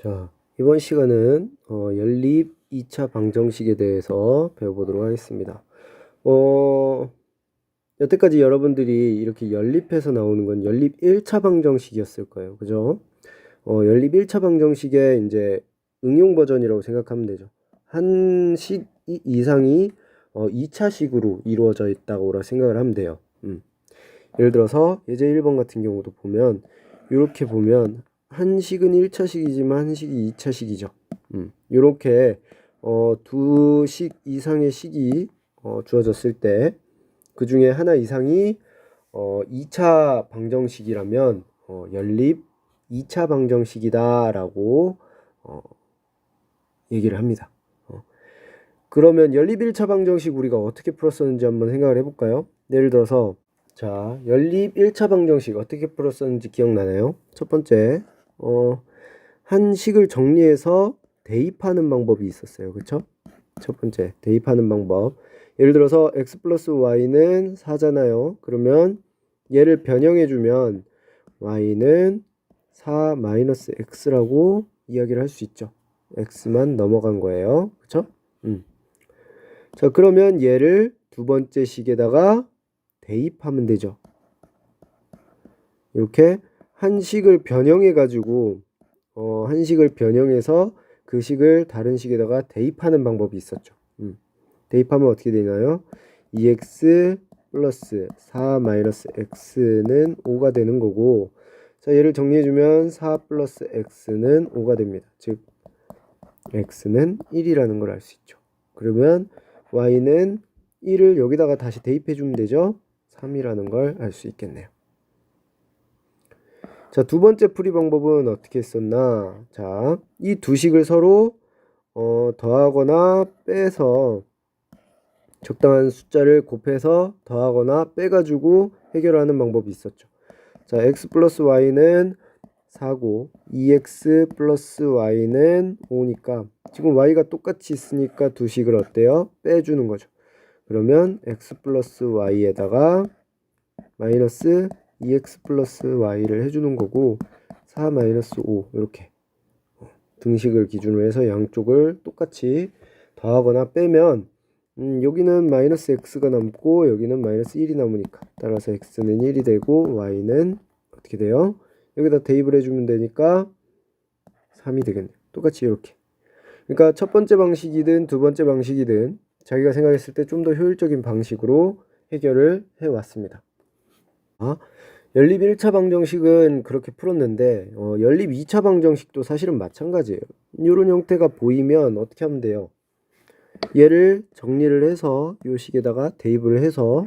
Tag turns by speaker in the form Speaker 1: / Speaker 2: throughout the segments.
Speaker 1: 자, 이번 시간은 연립 2차 방정식에 대해서 배워보도록 하겠습니다. 여태까지 여러분들이 이렇게 연립해서 나오는 건 연립 1차 방정식이었을 거예요. 그죠? 연립 1차 방정식의 이제 응용 버전이라고 생각하면 되죠. 한 식 이상이 2차식으로 이루어져 있다고 생각을 하면 돼요. 예를 들어서 예제 1번 같은 경우도 보면 이렇게 보면 한 식은 1차식이지만 한 식이 2차식이죠. 이렇게 두 식 이상의 식이 주어졌을 때 그 중에 하나 이상이 2차 방정식이라면 연립 2차 방정식이다라고 얘기를 합니다. 그러면 연립 1차 방정식 우리가 어떻게 풀었었는지 한번 생각을 해볼까요? 예를 들어서 자, 연립 1차 방정식 어떻게 풀었었는지 기억나나요? 첫 번째, 한 식을 정리해서 대입하는 방법이 있었어요. 그쵸? 첫 번째, 대입하는 방법. 예를 들어서 x 플러스 y는 4잖아요. 그러면 얘를 변형해주면 y는 4 마이너스 x라고 이야기를 할 수 있죠. x만 넘어간 거예요. 그쵸? 자, 그러면 얘를 두 번째 식에다가 대입하면 되죠. 이렇게 한 식을 변형해 가지고 한 식을 변형해서 그 식을 다른 식에다가 대입하는 방법이 있었죠. 대입하면 어떻게 되나요? 2x 플러스 4 마이너스 x는 5가 되는 거고, 자, 얘를 정리해주면 4 플러스 x는 5가 됩니다. 즉 x는 1이라는 걸 알 수 있죠. 그러면 y는 1을 여기다가 다시 대입해주면 되죠. 3이라는 걸 알 수 있겠네요. 자, 두 번째 풀이 방법은 어떻게 했었나? 자, 이 두 식을 서로 더하거나 빼서 적당한 숫자를 곱해서 더하거나 빼가지고 해결하는 방법이 있었죠. 자, x 플러스 y는 4고 2x 플러스 y는 5니까 지금 y가 똑같이 있으니까 두 식을 어때요? 빼주는 거죠. 그러면 x 플러스 y에다가 마이너스 2x 플러스 y를 해주는 거고 4 마이너스 5 이렇게 등식을 기준으로 해서 양쪽을 똑같이 더하거나 빼면 여기는 마이너스 x가 남고 여기는 마이너스 1이 남으니까 따라서 x는 1이 되고 y는 어떻게 돼요? 여기다 대입을 해주면 되니까 3이 되겠네요. 똑같이 이렇게. 그러니까 첫 번째 방식이든 두 번째 방식이든 자기가 생각했을 때 좀 더 효율적인 방식으로 해결을 해왔습니다. 연립 1차 방정식은 그렇게 풀었는데 연립 2차 방정식도 사실은 마찬가지예요. 이런 형태가 보이면 어떻게 하면 돼요? 얘를 정리를 해서 이 식에다가 대입을 해서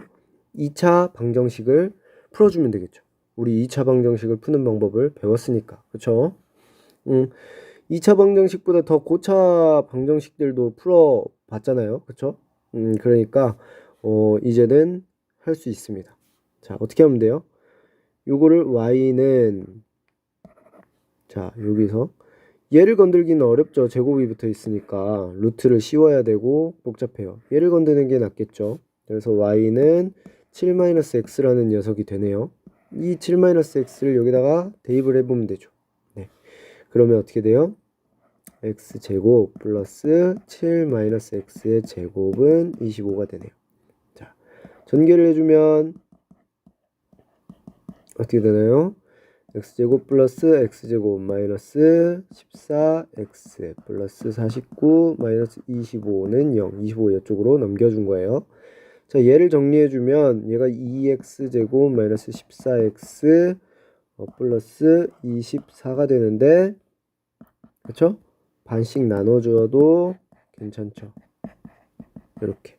Speaker 1: 2차 방정식을 풀어주면 되겠죠. 우리 2차 방정식을 푸는 방법을 배웠으니까. 그쵸? 2차 방정식보다 더 고차 방정식들도 풀어봤잖아요. 그쵸? 그러니까 이제는 할 수 있습니다. 자, 어떻게 하면 돼요? 요거를 y는 자, 여기서 얘를 건들기는 어렵죠. 제곱이 붙어 있으니까 루트를 씌워야 되고 복잡해요. 얘를 건드는 게 낫겠죠. 그래서 y는 7-x라는 녀석이 되네요. 이 7-x를 여기다가 대입을 해보면 되죠. 네. 그러면 어떻게 돼요? x제곱 플러스 7-x의 제곱은 25가 되네요. 자, 전개를 해주면 어떻게 되나요? x제곱 플러스 x제곱 마이너스 14x 플러스 49 마이너스 25는 0, 25 이쪽으로 넘겨준 거예요. 자, 얘를 정리해주면 얘가 2x제곱 마이너스 14x 플러스 24가 되는데 그쵸? 반씩 나눠주어도 괜찮죠. 이렇게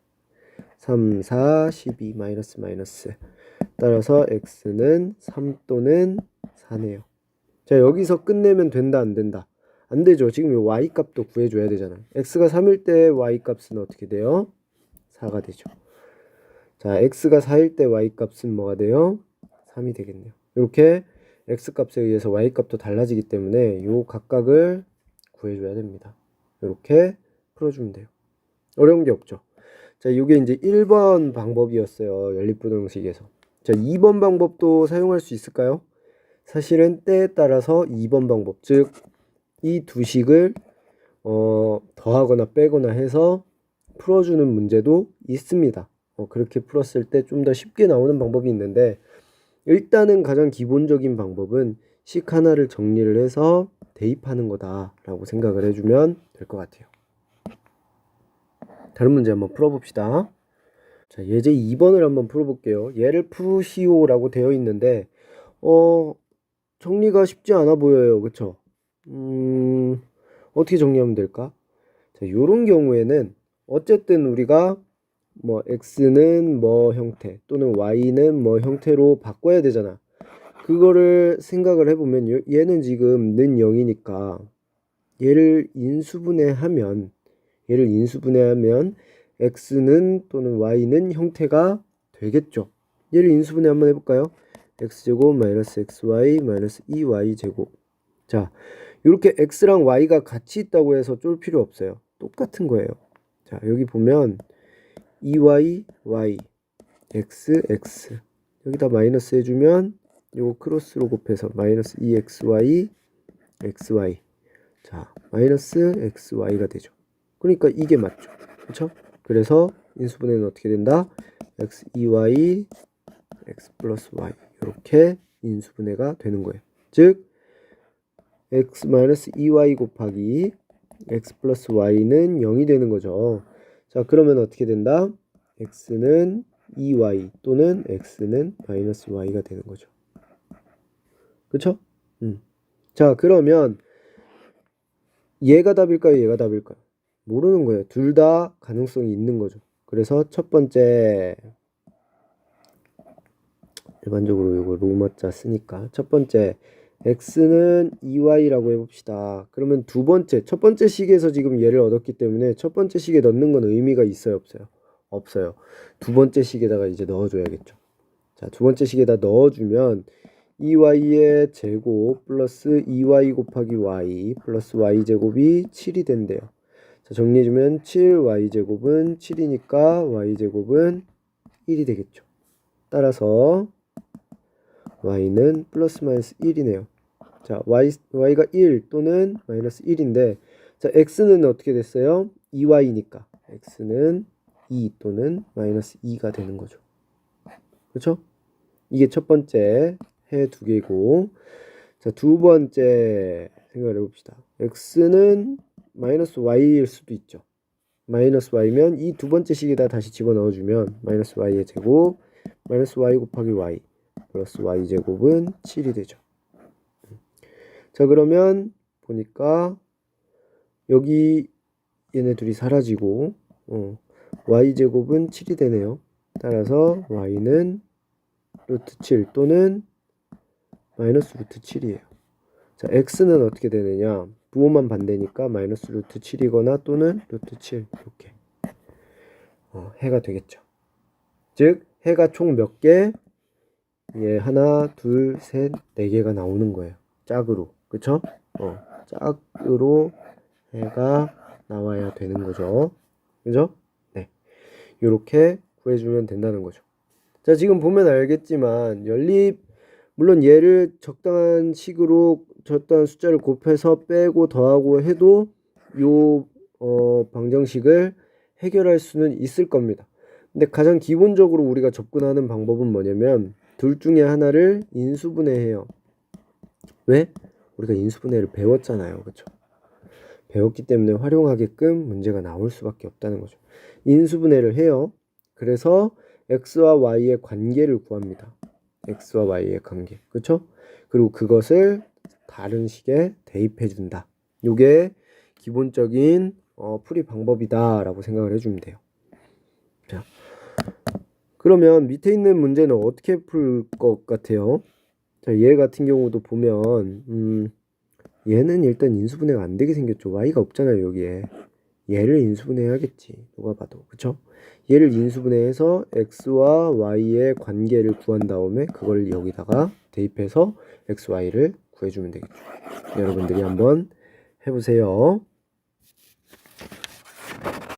Speaker 1: 3, 4, 12 마이너스 마이너스 따라서 x는 3 또는 4네요. 자, 여기서 끝내면 된다 안 된다? 안 되죠. 지금 이 y 값도 구해줘야 되잖아요. x가 3일 때 y 값은 어떻게 돼요? 4가 되죠. 자, x가 4일 때 y 값은 뭐가 돼요? 3이 되겠네요. 이렇게 x 값에 의해서 y 값도 달라지기 때문에 요 각각을 구해줘야 됩니다. 이렇게 풀어주면 돼요. 어려운 게 없죠. 자, 이게 이제 1번 방법이었어요. 연립부등식에서. 자, 2번 방법도 사용할 수 있을까요? 사실은 때에 따라서 2번 방법, 즉 이 두 식을 더하거나 빼거나 해서 풀어주는 문제도 있습니다. 그렇게 풀었을 때 좀 더 쉽게 나오는 방법이 있는데, 일단은 가장 기본적인 방법은 식 하나를 정리를 해서 대입하는 거다라고 생각을 해주면 될 것 같아요. 다른 문제 한번 풀어봅시다. 자, 예제 2번을 한번 풀어볼게요. 얘를 푸시오라고 되어 있는데 정리가 쉽지 않아 보여요. 그쵸? 어떻게 정리하면 될까? 자, 요런 경우에는 어쨌든 우리가 뭐 x는 뭐 형태 또는 y는 뭐 형태로 바꿔야 되잖아. 그거를 생각을 해보면 얘는 지금 는 0이니까 얘를 인수분해하면 x는 또는 y는 형태가 되겠죠. 얘를 인수분해 한번 해볼까요? x제곱 마이너스 xy 마이너스 2y제곱. 자, 이렇게 x랑 y가 같이 있다고 해서 쫄 필요 없어요. 똑같은 거예요. 자, 여기 보면 2y, y, x, x 여기다 마이너스 해주면 요거 크로스로 곱해서 마이너스 2xy, xy 자, 마이너스 xy가 되죠. 그러니까 이게 맞죠. 그렇죠? 그래서 인수분해는 어떻게 된다? x 2y x 플러스 y 이렇게 인수분해가 되는 거예요. 즉 x 마이너스 2y 곱하기 x 플러스 y는 0이 되는 거죠. 자, 그러면 어떻게 된다? x는 2y 또는 x는 마이너스 y가 되는 거죠. 그쵸? 자, 그러면 얘가 답일까요? 얘가 답일까요? 모르는 거예요. 둘 다 가능성이 있는 거죠. 그래서 첫 번째, 일반적으로 이거 로마자 쓰니까 첫 번째 x는 2y라고 해봅시다. 그러면 두 번째, 첫 번째 식에서 지금 얘를 얻었기 때문에 첫 번째 식에 넣는 건 의미가 있어요? 없어요? 없어요. 두 번째 식에다가 이제 넣어줘야겠죠. 자, 두 번째 식에다 넣어주면 2y의 제곱 플러스 2y 곱하기 y 플러스 y제곱이 7이 된대요. 자, 정리해주면 7y제곱은 7이니까 y제곱은 1이 되겠죠. 따라서 y는 플러스 마이너스 1이네요. 자, y가 1 또는 마이너스 1인데, 자, x는 어떻게 됐어요? 2y니까 x는 2 또는 마이너스 2가 되는 거죠. 그렇죠? 이게 첫 번째 해 두 개고, 자, 두 번째 생각을 해봅시다. x는 마이너스 y일 수도 있죠. 마이너스 y면 이 두 번째 식에다 다시 집어넣어주면 마이너스 y의 제곱 마이너스 y 곱하기 y 플러스 y제곱은 7이 되죠. 자, 그러면 보니까 여기 얘네 둘이 사라지고 y제곱은 7이 되네요. 따라서 y는 루트 7 또는 마이너스 루트 7이에요. 자, x는 어떻게 되느냐? 부호만 반대니까 마이너스 루트 7이거나 또는 루트 7 이렇게 해가 되겠죠. 즉 해가 총 몇 개? 예, 하나, 둘, 셋, 네 개가 나오는 거예요. 짝으로. 그쵸? 짝으로 해가 나와야 되는 거죠. 그죠? 네. 요렇게 구해주면 된다는 거죠. 자, 지금 보면 알겠지만 물론 얘를 적당한 식으로 적당한 숫자를 곱해서 빼고 더하고 해도 요 방정식을 해결할 수는 있을 겁니다. 근데 가장 기본적으로 우리가 접근하는 방법은 뭐냐면 둘 중에 하나를 인수분해해요. 왜? 우리가 인수분해를 배웠잖아요. 그렇죠? 배웠기 때문에 활용하게끔 문제가 나올 수밖에 없다는 거죠. 인수분해를 해요. 그래서 x와 y의 관계를 구합니다. x와 y의 관계. 그렇죠? 그리고 그것을 다른 식에 대입해 준다. 이게 기본적인 풀이 방법이다 라고 생각을 해주면 돼요. 자, 그러면 밑에 있는 문제는 어떻게 풀 것 같아요? 자, 얘 같은 경우도 보면 얘는 일단 인수분해가 안 되게 생겼죠. y가 없잖아요, 여기에. 얘를 인수분해해야겠지. 누가 봐도. 그쵸? 얘를 인수분해해서 x와 y의 관계를 구한 다음에 그걸 여기다가 대입해서 x, y를 구해주면 되겠죠. 여러분들이 한번 해보세요.